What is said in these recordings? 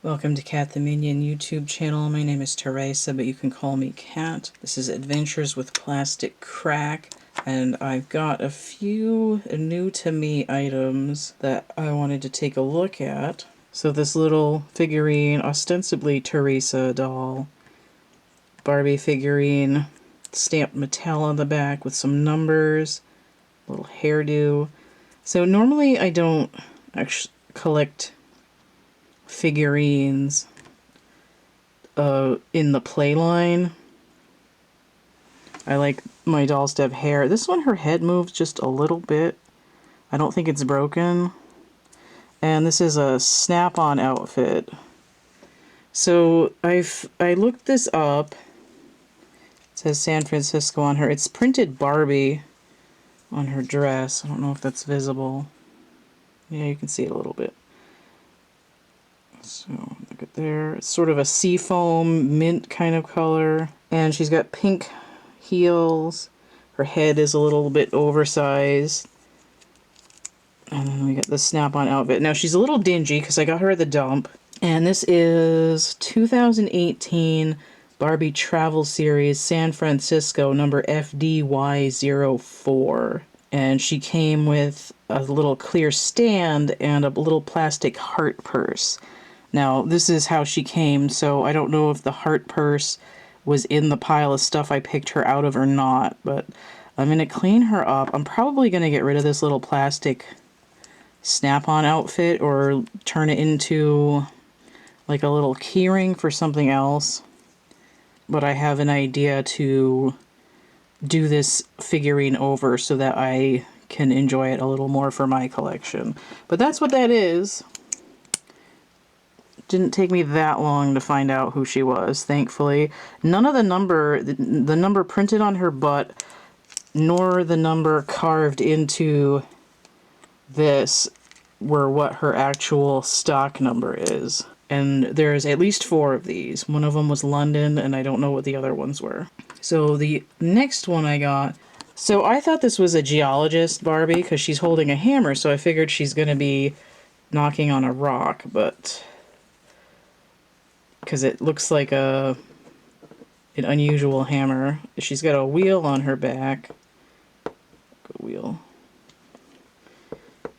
Welcome to CATtheMinion YouTube channel. My name is Teresa, but you can call me Cat. This is Adventures with Plastic Crack, and I've got a few new-to-me items that I wanted to take a look at. So this little figurine, ostensibly Teresa doll, Barbie figurine, stamped metal on the back with some numbers, little hairdo. So normally I don't actually collect figurines in the play line. I like my dolls to have hair. This one, her head moves just a little bit. I don't think it's broken. And this is a snap-on outfit. So I looked this up. It says San Francisco on her. It's printed Barbie on her dress. I don't know if that's visible. Yeah, you can see it a little bit. So, look at there. It's sort of a seafoam mint kind of color. And she's got pink heels. Her head is a little bit oversized. And then we got the snap-on outfit. Now, she's a little dingy because I got her at the dump. And this is 2018 Barbie Travel Series San Francisco, number FDY04. And she came with a little clear stand and a little plastic heart purse. Now, this is how she came, so I don't know if the heart purse was in the pile of stuff I picked her out of or not, but I'm going to clean her up. I'm probably going to get rid of this little plastic snap-on outfit or turn it into like a little keyring for something else. But I have an idea to do this figurine over so that I can enjoy it a little more for my collection. But that's what that is. Didn't take me that long to find out who she was, thankfully. None of the number printed on her butt, nor the number carved into this were what her actual stock number is. And there's at least 4 of these. One of them was London, and I don't know what the other ones were. So the next one I got, so I thought this was a geologist Barbie because she's holding a hammer, so I figured she's going to be knocking on a rock, but because it looks like an unusual hammer. She's got a wheel on her back. A wheel.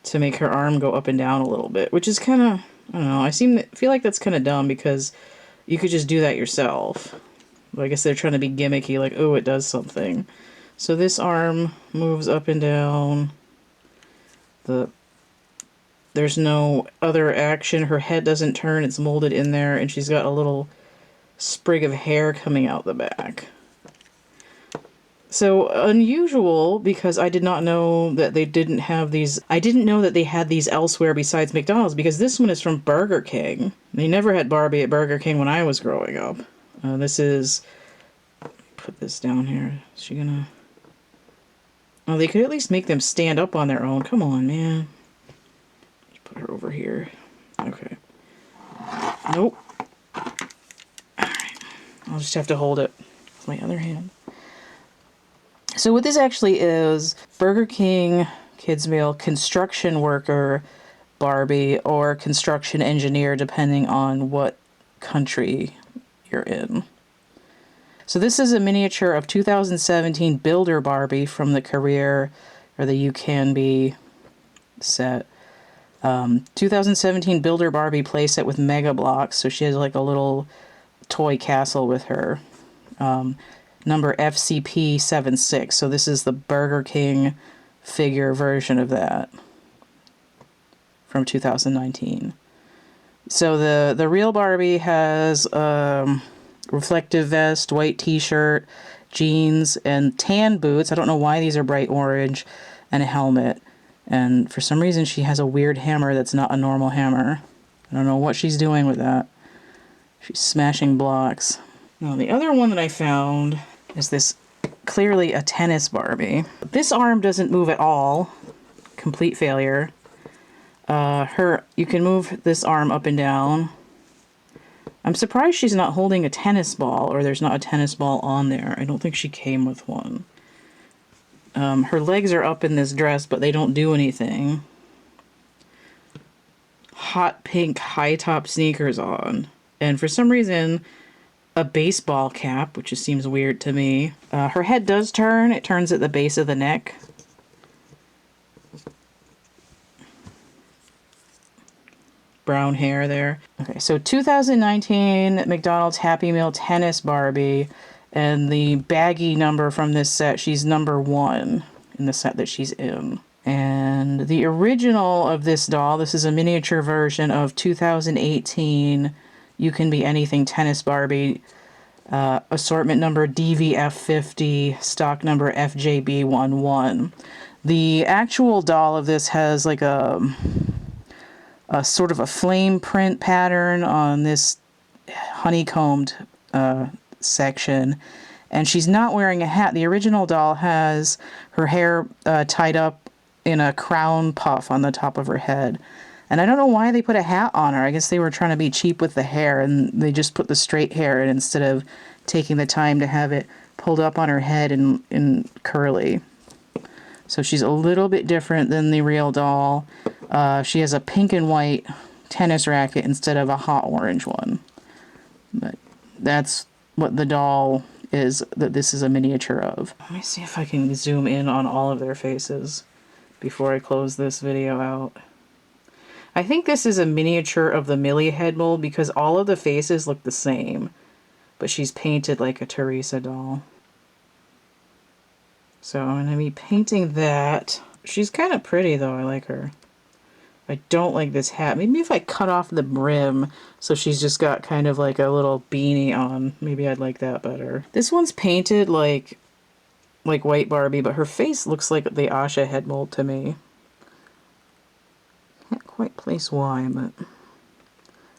To make her arm go up and down a little bit, which is kind of, I don't know, I feel like that's kind of dumb because you could just do that yourself. But I guess they're trying to be gimmicky, like, oh, it does something. So this arm moves up and down. There's no other action. Her head doesn't turn. It's molded in there. And she's got a little sprig of hair coming out the back. So unusual, because I did not know that they didn't have these. I didn't know that they had these elsewhere besides McDonald's, because this one is from Burger King. They never had Barbie at Burger King when I was growing up. This is... Put this down here. Is she gonna... Oh, they could at least make them stand up on their own. Come on, man. Put her over here. Okay. Nope. Alright. I'll just have to hold it with my other hand. So what this actually is, Burger King Kids Meal construction worker Barbie or construction engineer, depending on what country you're in. So this is a miniature of 2017 Builder Barbie from the Career, or the You Can Be set. 2017 Builder Barbie playset with Mega Blocks, so she has like a little toy castle with her. Number FCP76, so this is the Burger King figure version of that from 2019. So the real Barbie has reflective vest, white t-shirt, jeans, and tan boots. I don't know why these are bright orange, and a helmet. And for some reason, she has a weird hammer that's not a normal hammer. I don't know what she's doing with that. She's smashing blocks. Now, the other one that I found is this, clearly a tennis Barbie. This arm doesn't move at all. Complete failure. You can move this arm up and down. I'm surprised she's not holding a tennis ball, or there's not a tennis ball on there. I don't think she came with one. Her legs are up in this dress, but they don't do anything. hot pink high top sneakers on. And for some reason, a baseball cap, which just seems weird to me. Her head does turn. It turns at the base of the neck. Brown hair there. Okay, so 2019 McDonald's Happy Meal tennis Barbie. And the baggy number from this set, she's number 1 in the set that she's in. And the original of this doll, this is a miniature version of 2018 You Can Be Anything tennis Barbie. Assortment number DVF50, stock number FJB11. The actual doll of this has like a sort of a flame print pattern on this honeycombed section, and she's not wearing a hat. The original doll has her hair tied up in a crown puff on the top of her head. And I don't know why they put a hat on her. I guess they were trying to be cheap with the hair, and they just put the straight hair in instead of taking the time to have it pulled up on her head and curly. So she's a little bit different than the real doll. She has a pink and white tennis racket instead of a hot orange one. But that's what the doll is that this is a miniature of. Let me see if I can zoom in on all of their faces before I close this video out. I think this is a miniature of the Millie head mold because all of the faces look the same, but she's painted like a Teresa doll. So I'm going to be painting that. She's kind of pretty though, I like her. I don't like this hat. Maybe if I cut off the brim so she's just got kind of like a little beanie on, maybe I'd like that better. This one's painted like White Barbie, but her face looks like the Asha head mold to me. Can't quite place why, but...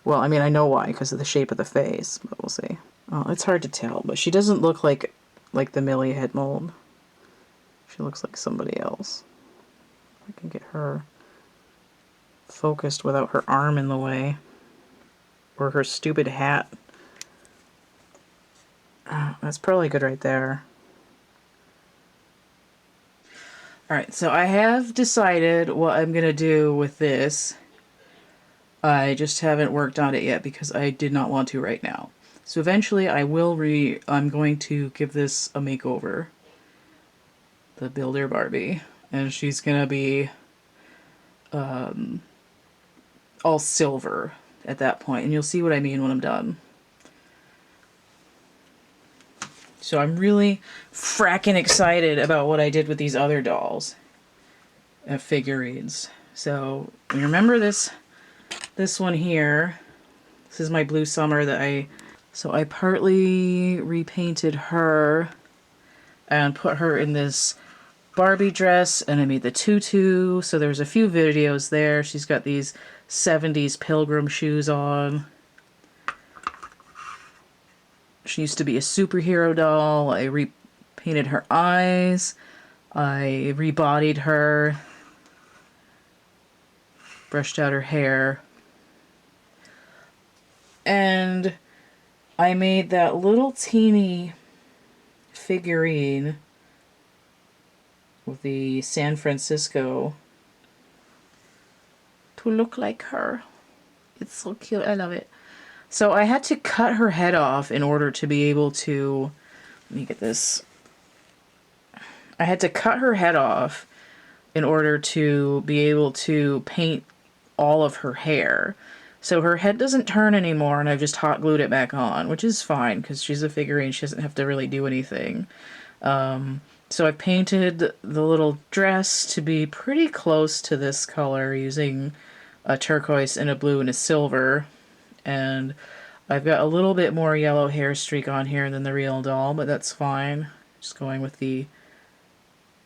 Well, I mean, I know why, because of the shape of the face, but we'll see. Oh, it's hard to tell, but she doesn't look like the Millie head mold. She looks like somebody else. I can get her focused without her arm in the way. Or her stupid hat. That's probably good right there. Alright, so I have decided what I'm going to do with this. I just haven't worked on it yet because I did not want to right now. So eventually I'm going to give this a makeover. The Builder Barbie. And she's going to be all silver at that point. And you'll see what I mean when I'm done. So I'm really fracking excited about what I did with these other dolls. Figurines. So you remember this one here. This is my Blue Summer that I partly repainted her and put her in this Barbie dress, and I made the tutu. So there's a few videos there. She's got these 70s pilgrim shoes on. She used to be a superhero doll. I repainted her eyes. I rebodied her. Brushed out her hair. And I made that little teeny figurine with the San Francisco to look like her. It's so cute. I love it. So I had to cut her head off in order to be able to... Let me get this. I had to cut her head off in order to be able to paint all of her hair. So her head doesn't turn anymore, and I've just hot glued it back on, which is fine because she's a figurine. She doesn't have to really do anything. So I painted the little dress to be pretty close to this color using a turquoise and a blue and a silver. And I've got a little bit more yellow hair streak on here than the real doll, but that's fine. Just going with the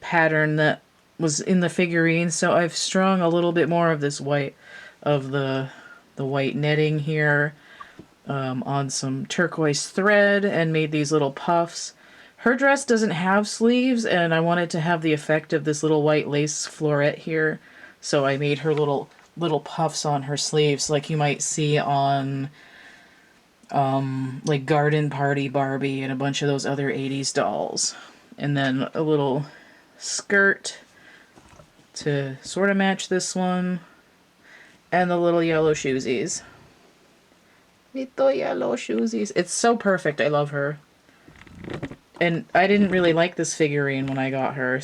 pattern that was in the figurine. So I've strung a little bit more of this white, of the white netting here on some turquoise thread and made these little puffs. Her dress doesn't have sleeves, and I wanted to have the effect of this little white lace floret here. So I made her little puffs on her sleeves like you might see on like Garden Party Barbie and a bunch of those other 80s dolls. And then a little skirt to sort of match this one. And the little yellow shoesies. Little yellow shoesies. It's so perfect. I love her. And I didn't really like this figurine when I got her.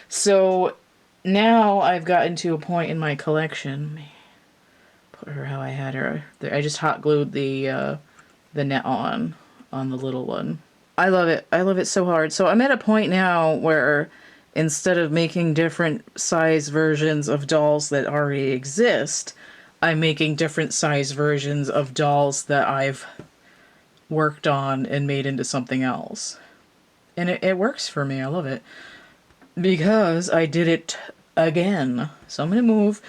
So now I've gotten to a point in my collection. Put her how I had her. I just hot glued the net on the little one. I love it. I love it so hard. So I'm at a point now where instead of making different size versions of dolls that already exist, I'm making different size versions of dolls that I've worked on and made into something else. And it works for me. I love it. Because I did it again. So I'm going to move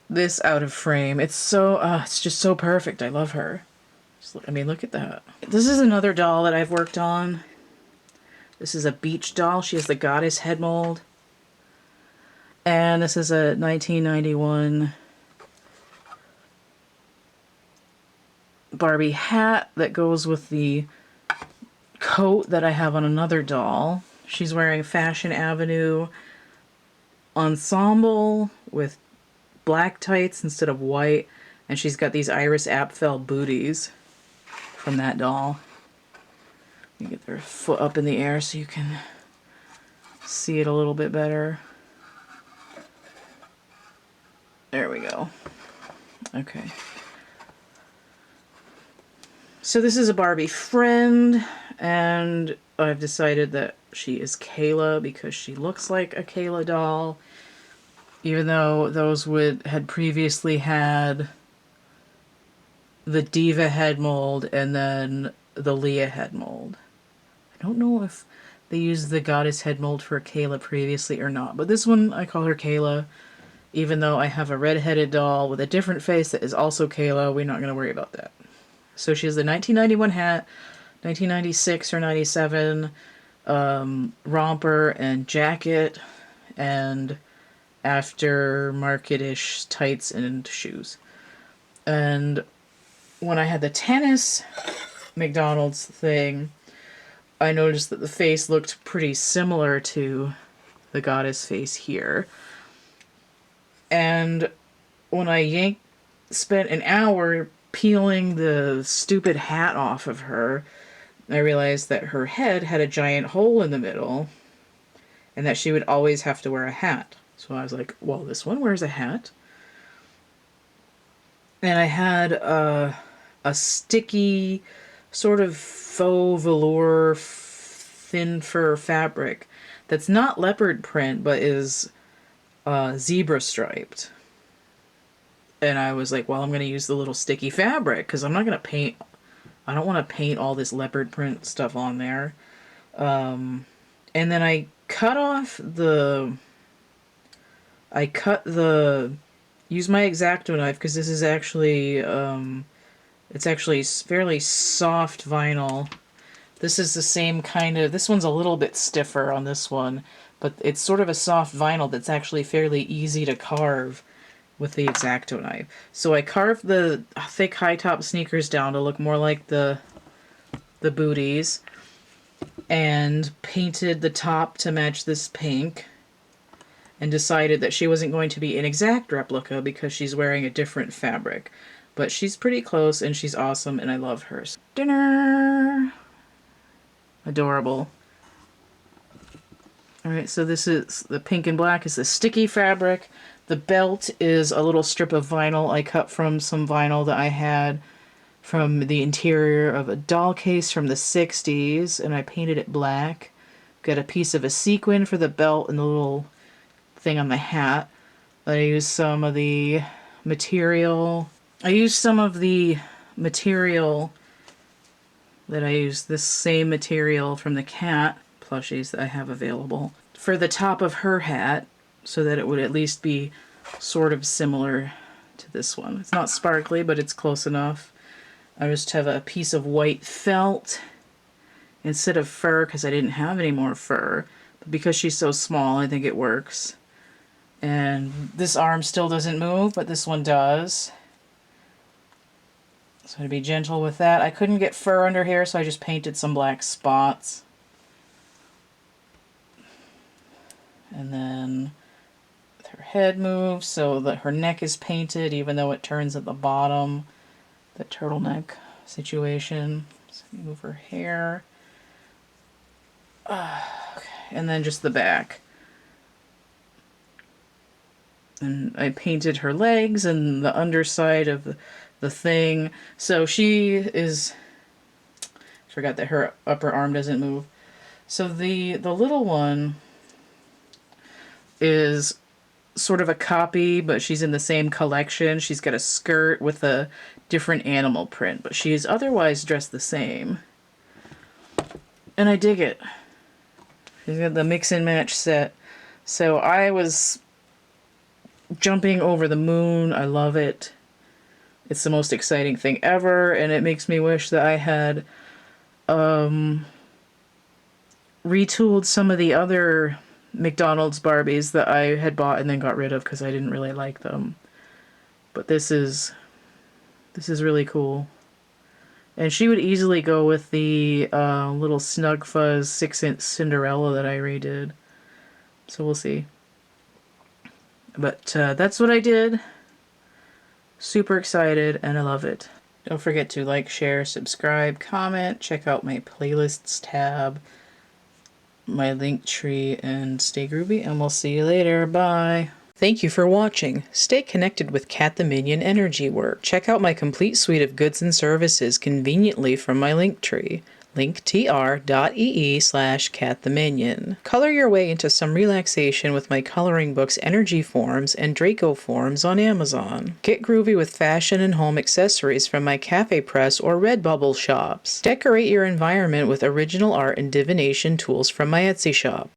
this out of frame. It's so, it's just so perfect. I love her. I mean, look at that. This is another doll that I've worked on. This is a beach doll. She has the goddess head mold. And this is a 1991 Barbie hat that goes with the coat that I have on another doll. She's wearing Fashion Avenue ensemble with black tights instead of white. And she's got these Iris Apfel booties from that doll. You get their foot up in the air so you can see it a little bit better. There we go. Okay. So this is a Barbie friend, and I've decided that she is Kayla because she looks like a Kayla doll, even though those had previously had the Diva head mold and then the Leah head mold. I don't know if they used the Goddess head mold for Kayla previously or not, but this one I call her Kayla, even though I have a red-headed doll with a different face that is also Kayla. We're not going to worry about that. So she has the 1991 hat, 1996 or 97 romper and jacket, and aftermarket-ish tights and shoes. And when I had the tennis McDonald's thing, I noticed that the face looked pretty similar to the goddess face here. And when I spent an hour peeling the stupid hat off of her, I realized that her head had a giant hole in the middle and that she would always have to wear a hat. So I was like, well, this one wears a hat. And I had a sticky sort of faux velour thin fur fabric that's not leopard print but is zebra striped. And I was like, well, I'm going to use the little sticky fabric because I'm not going to paint. I don't want to paint all this leopard print stuff on there. And then I cut use my X-Acto knife because this is actually, it's actually fairly soft vinyl. This is the same kind of, this one's a little bit stiffer on this one, but it's sort of a soft vinyl that's actually fairly easy to carve with the X-Acto knife. So I carved the thick high-top sneakers down to look more like the booties, and painted the top to match this pink, and decided that she wasn't going to be an exact replica because she's wearing a different fabric. But she's pretty close, and she's awesome, and I love her. Dinner! Adorable. Alright, so this is the pink and black is the sticky fabric. The belt is a little strip of vinyl I cut from some vinyl that I had from the interior of a doll case from the 60s, and I painted it black. Got a piece of a sequin for the belt and the little thing on the hat. I used some of the material. I used some of the material that I used, this same material from the cat plushies that I have available, for the top of her hat, so that it would at least be sort of similar to this one. It's not sparkly, but it's close enough. I just have a piece of white felt instead of fur because I didn't have any more fur. But because she's so small, I think it works. And this arm still doesn't move, but this one does. So to be gentle with that. I couldn't get fur under here, so I just painted some black spots. And then with her head moves so that her neck is painted even though it turns at the bottom. The turtleneck situation. So move her hair. Okay. And then just the back. And I painted her legs and the underside of the thing. So she is... I forgot that her upper arm doesn't move. So the little one is sort of a copy, but she's in the same collection. She's got a skirt with a different animal print, but she is otherwise dressed the same. And I dig it. She's got the mix and match set. So I was jumping over the moon. I love it. It's the most exciting thing ever, and it makes me wish that I had retooled some of the other McDonald's Barbies that I had bought and then got rid of because I didn't really like them. But this is really cool. And she would easily go with the little Snug Fuzz 6-inch Cinderella that I redid. So we'll see. But that's what I did. Super excited, and I love it. Don't forget to like, share, subscribe, comment, check out my playlists tab, my link tree, and stay groovy, and we'll see you later. Bye. Thank you for watching. Stay connected with CATtheMinion energy work. Check out my complete suite of goods and services conveniently from my link tree. linktr.ee/CATtheMinion. Color your way into some relaxation with my coloring books Energy Forms and Draco Forms on Amazon. Get groovy with fashion and home accessories from my Cafe Press or Redbubble shops. Decorate your environment with original art and divination tools from my Etsy shop.